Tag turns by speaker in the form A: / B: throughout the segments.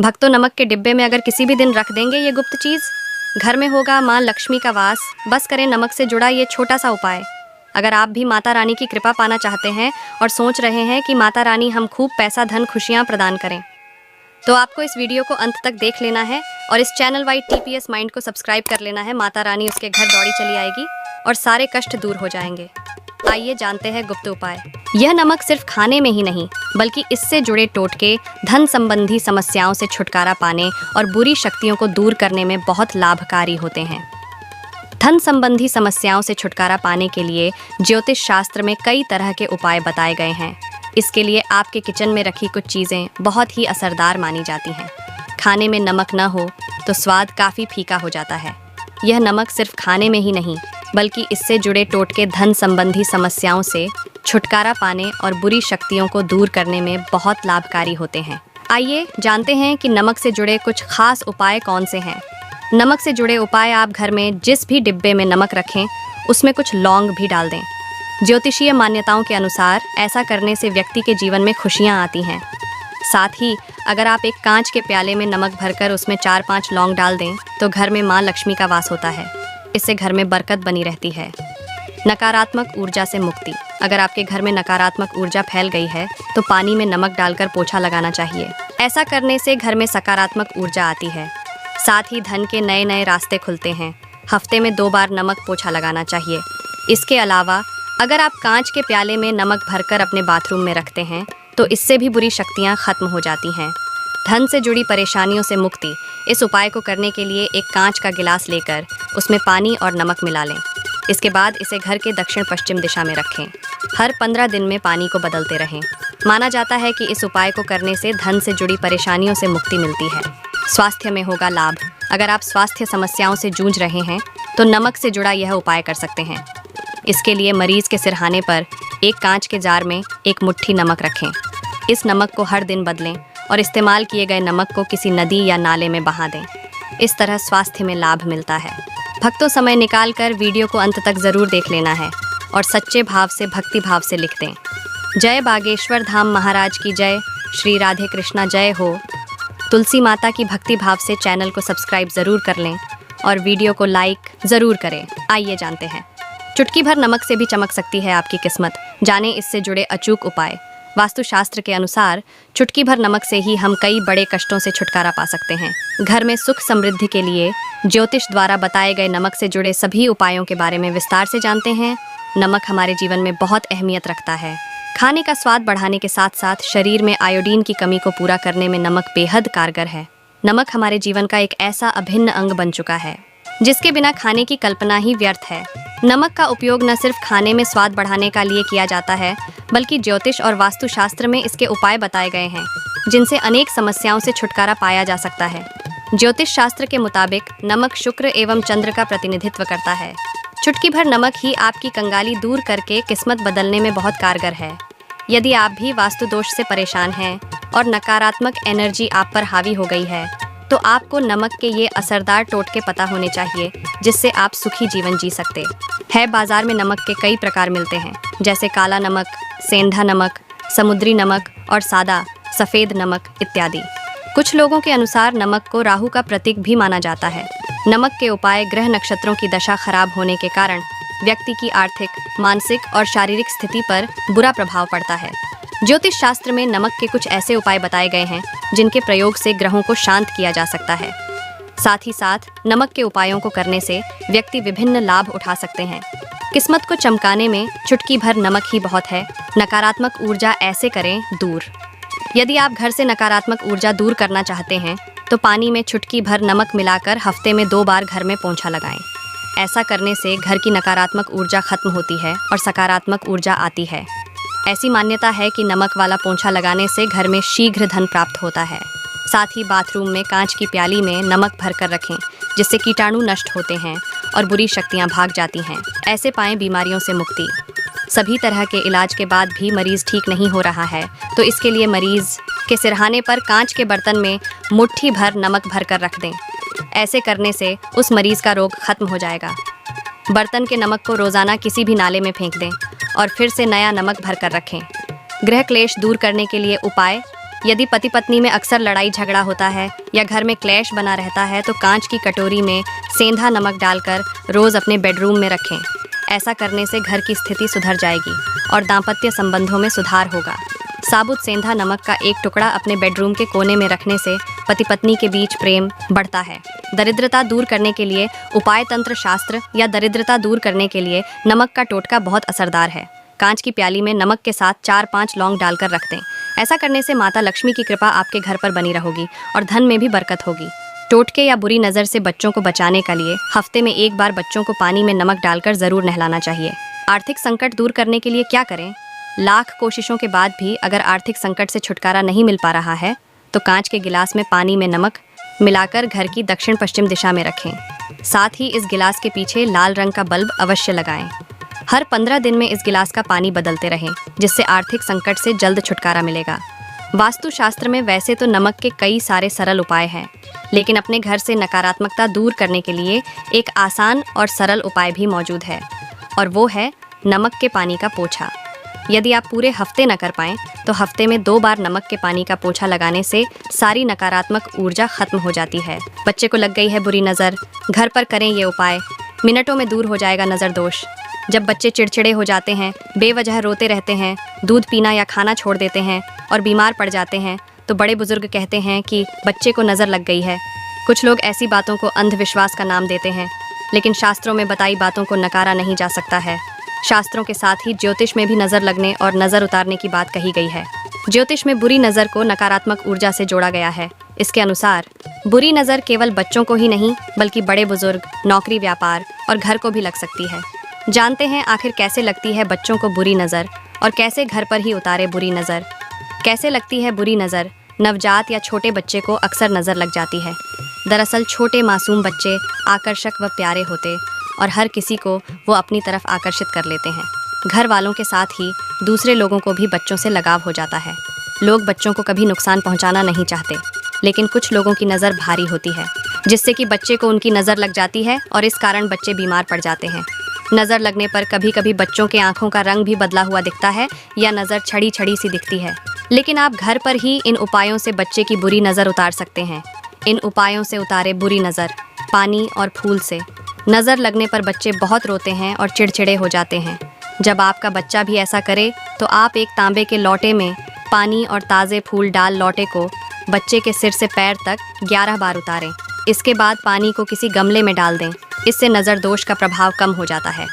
A: भक्तों, नमक के डिब्बे में अगर किसी भी दिन रख देंगे ये गुप्त चीज़, घर में होगा माँ लक्ष्मी का वास। बस करें नमक से जुड़ा ये छोटा सा उपाय। अगर आप भी माता रानी की कृपा पाना चाहते हैं और सोच रहे हैं कि माता रानी हम खूब पैसा धन खुशियाँ प्रदान करें, तो आपको इस वीडियो को अंत तक देख लेना है और इस चैनल वाइड TPS माइंड को सब्सक्राइब कर लेना है। माता रानी उसके घर दौड़ी चली आएगी और सारे कष्ट दूर हो जाएंगे। आइए जानते हैं गुप्त उपाय। यह नमक सिर्फ खाने में ही नहीं बल्कि इससे जुड़े टोटके, धन संबंधी समस्याओं से छुटकारा पाने और बुरी शक्तियों को दूर करने में बहुत लाभकारी होते हैं। धन संबंधी समस्याओं से छुटकारा पाने के लिए ज्योतिष शास्त्र में कई तरह के उपाय बताए गए हैं। इसके लिए आपके किचन में रखी कुछ चीज़ें बहुत ही असरदार मानी जाती हैं। खाने में नमक न हो तो स्वाद काफ़ी फीका हो जाता है। यह नमक सिर्फ खाने में ही नहीं बल्कि इससे जुड़े टोटके, धन संबंधी समस्याओं से छुटकारा पाने और बुरी शक्तियों को दूर करने में बहुत लाभकारी होते हैं। आइए जानते हैं कि नमक से जुड़े कुछ खास उपाय कौन से हैं। नमक से जुड़े उपाय। आप घर में जिस भी डिब्बे में नमक रखें उसमें कुछ लौंग भी डाल दें। ज्योतिषीय मान्यताओं के अनुसार ऐसा करने से व्यक्ति के जीवन में खुशियाँ आती हैं। साथ ही अगर आप एक कांच के प्याले में नमक भरकर उसमें 4-5 लौंग डाल दें तो घर में माँ लक्ष्मी का वास होता है। इससे घर में बरकत बनी रहती है। नकारात्मक ऊर्जा से मुक्ति। अगर आपके घर में नकारात्मक ऊर्जा फैल गई है तो पानी में नमक डालकर पोछा लगाना चाहिए। ऐसा करने से घर में सकारात्मक ऊर्जा आती है। साथ ही धन के नए नए रास्ते खुलते हैं। हफ्ते में 2 बार नमक पोछा लगाना चाहिए। इसके अलावा अगर आप कांच के प्याले में नमक भरकर अपने बाथरूम में रखते हैं तो इससे भी बुरी शक्तियां खत्म हो जाती हैं। धन से जुड़ी परेशानियों से मुक्ति। इस उपाय को करने के लिए एक कांच का गिलास लेकर उसमें पानी और नमक मिला लें। इसके बाद इसे घर के दक्षिण पश्चिम दिशा में रखें। हर 15 दिन में पानी को बदलते रहें। माना जाता है कि इस उपाय को करने से धन से जुड़ी परेशानियों से मुक्ति मिलती है। स्वास्थ्य में होगा लाभ। अगर आप स्वास्थ्य समस्याओं से जूझ रहे हैं तो नमक से जुड़ा यह उपाय कर सकते हैं। इसके लिए मरीज के सिरहाने पर एक कांच के जार में एक मुट्ठी नमक रखें। इस नमक को हर दिन बदलें और इस्तेमाल किए गए नमक को किसी नदी या नाले में बहा दें। इस तरह स्वास्थ्य में लाभ मिलता है। भक्तों, समय निकालकर वीडियो को अंत तक ज़रूर देख लेना है और सच्चे भाव से, भक्ति भाव से लिख दें। जय बागेश्वर धाम महाराज की जय। श्री राधे कृष्णा जय हो। तुलसी माता की भक्ति भाव से चैनल को सब्सक्राइब ज़रूर कर लें और वीडियो को लाइक ज़रूर करें। आइए जानते हैं। चुटकी भर नमक से भी चमक सकती है आपकी किस्मत। जानें इससे जुड़े अचूक उपाय। वास्तुशास्त्र के अनुसार चुटकी भर नमक से ही हम कई बड़े कष्टों से छुटकारा पा सकते हैं। घर में सुख समृद्धि के लिए ज्योतिष द्वारा बताए गए नमक से जुड़े सभी उपायों के बारे में विस्तार से जानते हैं। नमक हमारे जीवन में बहुत अहमियत रखता है। खाने का स्वाद बढ़ाने के साथ साथ शरीर में आयोडीन की कमी को पूरा करने में नमक बेहद कारगर है। नमक हमारे जीवन का एक ऐसा अभिन्न अंग बन चुका है जिसके बिना खाने की कल्पना ही व्यर्थ है। नमक का उपयोग न सिर्फ खाने में स्वाद बढ़ाने का लिए किया जाता है बल्कि ज्योतिष और वास्तुशास्त्र में इसके उपाय बताए गए हैं जिनसे अनेक समस्याओं से छुटकारा पाया जा सकता है। ज्योतिष शास्त्र के मुताबिक नमक शुक्र एवं चंद्र का प्रतिनिधित्व करता है। चुटकी भर नमक ही आपकी कंगाली दूर करके किस्मत बदलने में बहुत कारगर है। यदि आप भी वास्तु दोष से परेशान हैं और नकारात्मक एनर्जी आप पर हावी हो गई है तो आपको नमक के ये असरदार टोटके पता होने चाहिए जिससे आप सुखी जीवन जी सकते हैं। बाजार में नमक के कई प्रकार मिलते हैं जैसे काला नमक, सेंधा नमक, समुद्री नमक और सादा सफ़ेद नमक इत्यादि। कुछ लोगों के अनुसार नमक को राहु का प्रतीक भी माना जाता है। नमक के उपाय। ग्रह नक्षत्रों की दशा खराब होने के कारण व्यक्ति की आर्थिक, मानसिक और शारीरिक स्थिति पर बुरा प्रभाव पड़ता है। ज्योतिष शास्त्र में नमक के कुछ ऐसे उपाय बताए गए हैं जिनके प्रयोग से ग्रहों को शांत किया जा सकता है। साथ ही साथ नमक के उपायों को करने से व्यक्ति विभिन्न लाभ उठा सकते हैं। किस्मत को चमकाने में चुटकी भर नमक ही बहुत है। नकारात्मक ऊर्जा ऐसे करें दूर। यदि आप घर से नकारात्मक ऊर्जा दूर करना चाहते हैं तो पानी में चुटकी भर नमक मिलाकर हफ्ते में 2 बार घर में पोंछा लगाएं। ऐसा करने से घर की नकारात्मक ऊर्जा खत्म होती है और सकारात्मक ऊर्जा आती है। ऐसी मान्यता है कि नमक वाला पोंछा लगाने से घर में शीघ्र धन प्राप्त होता है। साथ ही बाथरूम में कांच की प्याली में नमक भरकर रखें जिससे कीटाणु नष्ट होते हैं और बुरी शक्तियां भाग जाती हैं। ऐसे पाएं बीमारियों से मुक्ति। सभी तरह के इलाज के बाद भी मरीज ठीक नहीं हो रहा है तो इसके लिए मरीज के सिरहाने पर कांच के बर्तन में मुट्ठी भर नमक भरकर रख दें। ऐसे करने से उस मरीज का रोग खत्म हो जाएगा। बर्तन के नमक को रोजाना किसी भी नाले में फेंक दें और फिर से नया नमक भरकर रखें। ग्रह क्लेश दूर करने के लिए उपाय। यदि पति पत्नी में अक्सर लड़ाई झगड़ा होता है या घर में क्लेश बना रहता है तो कांच की कटोरी में सेंधा नमक डालकर रोज अपने बेडरूम में रखें। ऐसा करने से घर की स्थिति सुधर जाएगी और दाम्पत्य संबंधों में सुधार होगा। साबुत सेंधा नमक का एक टुकड़ा अपने बेडरूम के कोने में रखने से पति पत्नी के बीच प्रेम बढ़ता है। दरिद्रता दूर करने के लिए उपाय तंत्र शास्त्र या दरिद्रता दूर करने के लिए नमक का टोटका बहुत असरदार है। कांच की प्याली में नमक के साथ 4-5 लौंग डालकर रख दें। ऐसा करने से माता लक्ष्मी की कृपा आपके घर पर बनी रहेगी और धन में भी बरकत होगी। टोटके या बुरी नज़र से बच्चों को बचाने के लिए हफ्ते में एक बार बच्चों को पानी में नमक डालकर ज़रूर नहलाना चाहिए। आर्थिक संकट दूर करने के लिए क्या करें? लाख कोशिशों के बाद भी अगर आर्थिक संकट से छुटकारा नहीं मिल पा रहा है तो कांच के गिलास में पानी में नमक मिलाकर घर की दक्षिण पश्चिम दिशा में रखें। साथ ही इस गिलास के पीछे लाल रंग का बल्ब अवश्य लगाएं। हर 15 दिन में इस गिलास का पानी बदलते रहें, जिससे आर्थिक संकट से जल्द छुटकारा मिलेगा। वास्तुशास्त्र में वैसे तो नमक के कई सारे सरल उपाय हैं, लेकिन अपने घर से नकारात्मकता दूर करने के लिए एक आसान और सरल उपाय भी मौजूद है, और वो है नमक के पानी का पोछा। यदि आप पूरे हफ्ते न कर पाएं तो हफ्ते में 2 बार नमक के पानी का पोछा लगाने से सारी नकारात्मक ऊर्जा खत्म हो जाती है। बच्चे को लग गई है बुरी नज़र, घर पर करें ये उपाय, मिनटों में दूर हो जाएगा नज़र दोष। जब बच्चे चिड़चिड़े हो जाते हैं, बेवजह रोते रहते हैं, दूध पीना या खाना छोड़ देते हैं और बीमार पड़ जाते हैं तो बड़े बुजुर्ग कहते हैं कि बच्चे को नज़र लग गई है। कुछ लोग ऐसी बातों को अंधविश्वास का नाम देते हैं, लेकिन शास्त्रों में बताई बातों को नकारा नहीं जा सकता है। शास्त्रों के साथ ही ज्योतिष में भी नज़र लगने और नज़र उतारने की बात कही गई है। ज्योतिष में बुरी नज़र को नकारात्मक ऊर्जा से जोड़ा गया है। इसके अनुसार बुरी नज़र केवल बच्चों को ही नहीं बल्कि बड़े बुजुर्ग, नौकरी, व्यापार और घर को भी लग सकती है। जानते हैं आखिर कैसे लगती है बच्चों को बुरी नज़र और कैसे घर पर ही उतारे बुरी नज़र। कैसे लगती है बुरी नज़र? नवजात या छोटे बच्चे को अक्सर नज़र लग जाती है। दरअसल छोटे मासूम बच्चे आकर्षक व प्यारे होते और हर किसी को वो अपनी तरफ आकर्षित कर लेते हैं। घर वालों के साथ ही दूसरे लोगों को भी बच्चों से लगाव हो जाता है। लोग बच्चों को कभी नुकसान पहुंचाना नहीं चाहते, लेकिन कुछ लोगों की नज़र भारी होती है, जिससे कि बच्चे को उनकी नज़र लग जाती है और इस कारण बच्चे बीमार पड़ जाते हैं। नज़र लगने पर कभी कभी बच्चों के आँखों का रंग भी बदला हुआ दिखता है या नज़र छड़ी छड़ी सी दिखती है, लेकिन आप घर पर ही इन उपायों से बच्चे की बुरी नज़र उतार सकते हैं। इन उपायों से उतारे बुरी नज़र। पानी और फूल से नज़र लगने पर बच्चे बहुत रोते हैं और चिड़चिड़े हो जाते हैं। जब आपका बच्चा भी ऐसा करे तो आप एक तांबे के लोटे में पानी और ताज़े फूल डाल लोटे को बच्चे के सिर से पैर तक 11 बार उतारें। इसके बाद पानी को किसी गमले में डाल दें। इससे नज़र दोष का प्रभाव कम हो जाता है।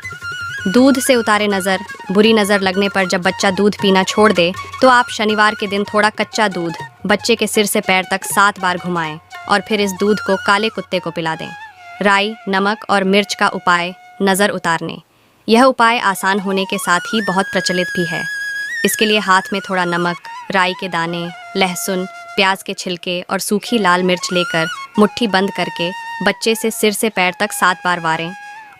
A: दूध से उतारे नज़र। बुरी नज़र लगने पर जब बच्चा दूध पीना छोड़ दे तो आप शनिवार के दिन थोड़ा कच्चा दूध बच्चे के सिर से पैर तक 7 बार घुमाएं और फिर इस दूध को काले कुत्ते को पिला दें। राई, नमक और मिर्च का उपाय नज़र उतारने। यह उपाय आसान होने के साथ ही बहुत प्रचलित भी है। इसके लिए हाथ में थोड़ा नमक, राई के दाने, लहसुन, प्याज के छिलके और सूखी लाल मिर्च लेकर मुट्ठी बंद करके बच्चे से सिर से पैर तक 7 बार वारें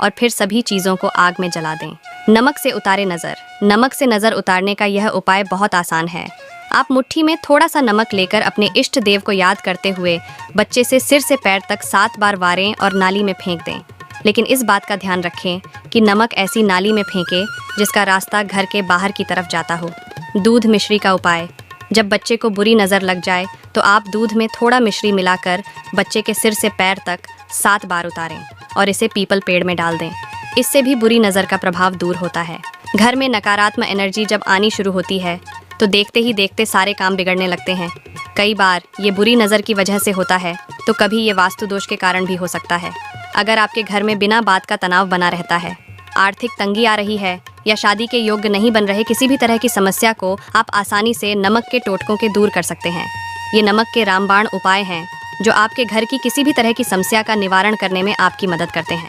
A: और फिर सभी चीज़ों को आग में जला दें। नमक से उतारे नज़र। नमक से नज़र उतारने का यह उपाय बहुत आसान है। आप मुट्ठी में थोड़ा सा नमक लेकर अपने इष्ट देव को याद करते हुए बच्चे से सिर से पैर तक 7 बार वारें और नाली में फेंक दें। लेकिन इस बात का ध्यान रखें कि नमक ऐसी नाली में फेंकें जिसका रास्ता घर के बाहर की तरफ जाता हो। दूध मिश्री का उपाय। जब बच्चे को बुरी नज़र लग जाए तो आप दूध में थोड़ा मिश्री मिलाकर बच्चे के सिर से पैर तक 7 बार उतारें और इसे पीपल पेड़ में डाल दें। इससे भी बुरी नज़र का प्रभाव दूर होता है। घर में नकारात्मक एनर्जी जब आनी शुरू होती है तो देखते ही देखते सारे काम बिगड़ने लगते हैं। कई बार ये बुरी नज़र की वजह से होता है तो कभी ये वास्तु दोष के कारण भी हो सकता है। अगर आपके घर में बिना बात का तनाव बना रहता है, आर्थिक तंगी आ रही है या शादी के योग्य नहीं बन रहे किसी भी तरह की समस्या को आप आसानी से नमक के टोटकों के दूर कर सकते हैं। ये नमक के रामबाण उपाय हैं जो आपके घर की किसी भी तरह की समस्या का निवारण करने में आपकी मदद करते हैं।